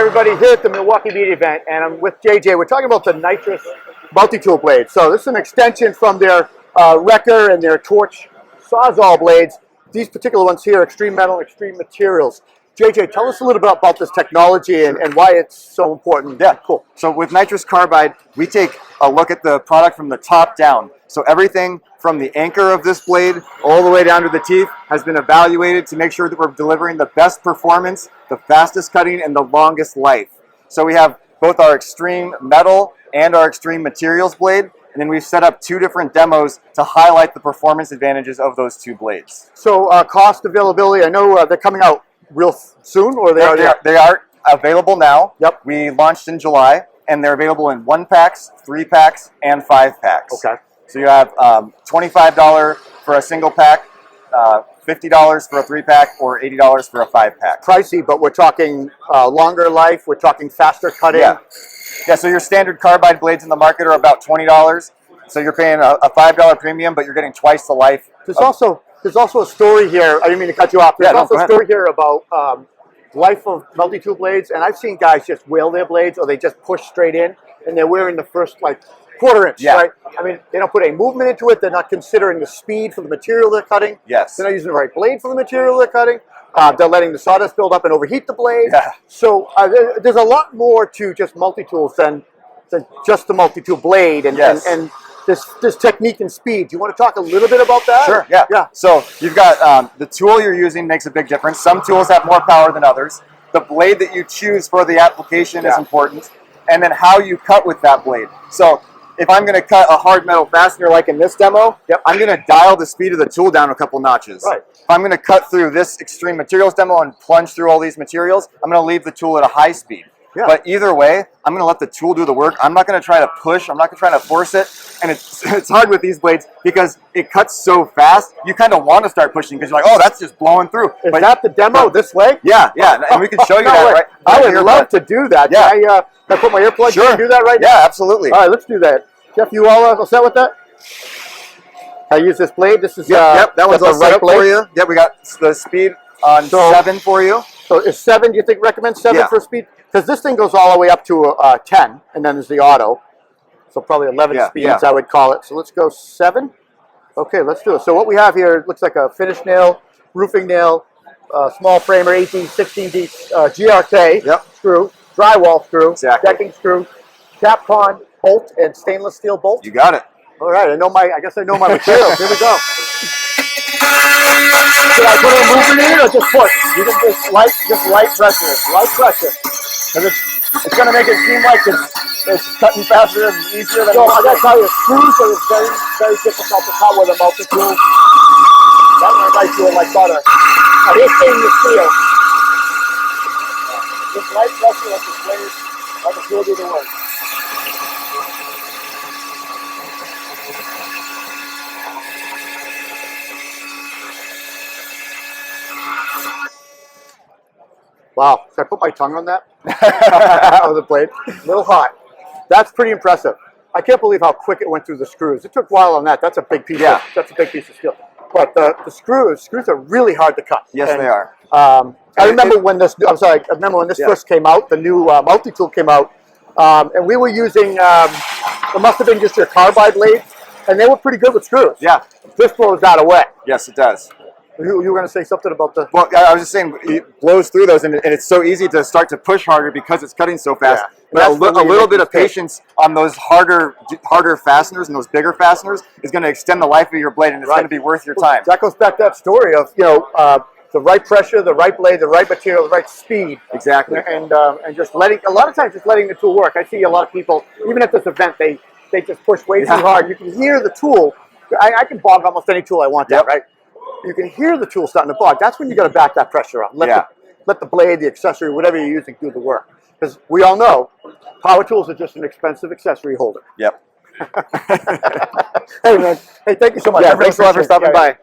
everybody, here at the Milwaukee Media event, and I'm with JJ. We're talking about the Nitrus multi-tool blade. So this is an extension from their Wrecker and their Torch Sawzall blades. These particular ones here, extreme metal, extreme materials. JJ, tell us a little bit about this technology and why it's so important. Yeah, cool. So with Nitrus Carbide, we take a look at the product from the top down. So everything from the anchor of this blade all the way down to the teeth has been evaluated to make sure that we're delivering the best performance, the fastest cutting, and the longest life. So we have both our extreme metal and our extreme materials blade, and then we've set up two different demos to highlight the performance advantages of those two blades. So cost, availability, I know they're coming out real soon, or they are available now. Yep. We launched in July, and they're available in 1-packs, 3-packs, and 5-packs. Okay. So you have $25 for a single pack, $50 for a 3-pack, or $80 for a 5-pack. Pricey, but we're talking longer life, we're talking faster cutting. Yeah, so your standard carbide blades in the market are about $20. So you're paying a $5 premium, but you're getting twice the life. There's also a story here. I didn't mean to cut you off. There's also a story here about life of multi-tool blades, and I've seen guys just wheel their blades, or they just push straight in, and they're wearing the first like quarter-inch, right? I mean, they don't put any movement into it. They're not considering the speed for the material they're cutting. Yes. They're not using the right blade for the material they're cutting. They're letting the sawdust build up and overheat the blade. Yeah. So there's a lot more to just multi-tools than just the multi-tool blade and this technique and speed. Do you want to talk a little bit about that? Sure, yeah. So you've got the tool you're using makes a big difference. Some tools have more power than others. The blade that you choose for the application is important, and then how you cut with that blade. So if I'm going to cut a hard metal fastener like in this demo, I'm going to dial the speed of the tool down a couple notches. Right. If I'm going to cut through this extreme materials demo and plunge through all these materials, I'm going to leave the tool at a high speed. Yeah. But either way, I'm going to let the tool do the work. I'm not going to try to push. I'm not going to try to force it. And it's hard with these blades because it cuts so fast. You kind of want to start pushing because you're like, oh, that's just blowing through. Is that the demo this way? Yeah, and we can show you that right. I would love to do that. Yeah. Can I put my earplugs in and do that right now? Yeah, absolutely. All right, let's do that. Jeff, you all set with that? I use this blade. This is that one's all set up for you. Yeah, we got the speed on 7 for you. So is 7? Do you think recommend 7 for speed? Because this thing goes all the way up to 10, and then there's the auto. So probably 11 speeds, I would call it. So let's go 7. Okay, let's do it. So what we have here looks like a finish nail, roofing nail, small framer, 18, 16D GRK screw, drywall screw, decking screw, Capcon bolt, and stainless steel bolt. You got it. All right, I guess I know my materials. Here we go. Should I put a movement in it or just push? You can just light pressure. Light pressure. Because it's going to make it seem like it's cutting faster and easier than I got to tell you, screws are very, very difficult to cut with a multi-tool. That one might do it like butter. Now here's stainless steel. Just light pressure at the blade, let the tool do the work. Wow, should I put my tongue on that? On the blade? A little hot. That's pretty impressive. I can't believe how quick it went through the screws. It took a while on that. That's a big piece. That's a big piece of steel. But the screws are really hard to cut. Yes, they are. I remember when this. I'm sorry. I remember when this first came out. The new multi-tool came out, and we were using. It must have been just your carbide blades, and they were pretty good with screws. Yeah. This blows that away. Yes, it does. You were going to say something about the... Well, I was just saying, it blows through those, and it's so easy to start to push harder because it's cutting so fast. But a little bit of patience on those harder fasteners and those bigger fasteners is going to extend the life of your blade, and it's going to be worth your time. That goes back to that story of, the right pressure, the right blade, the right material, the right speed. Exactly. And just letting, a lot of times, just letting the tool work. I see a lot of people, even at this event, they just push way too hard. You can hear the tool. I can bog almost any tool I want down, right? You can hear the tool starting to bog. That's when you got to back that pressure up. Let the blade, the accessory, whatever you're using, do the work. Because we all know, power tools are just an expensive accessory holder. Yep. Hey, man. Hey, thank you so much. Yeah, thanks a lot for stopping by.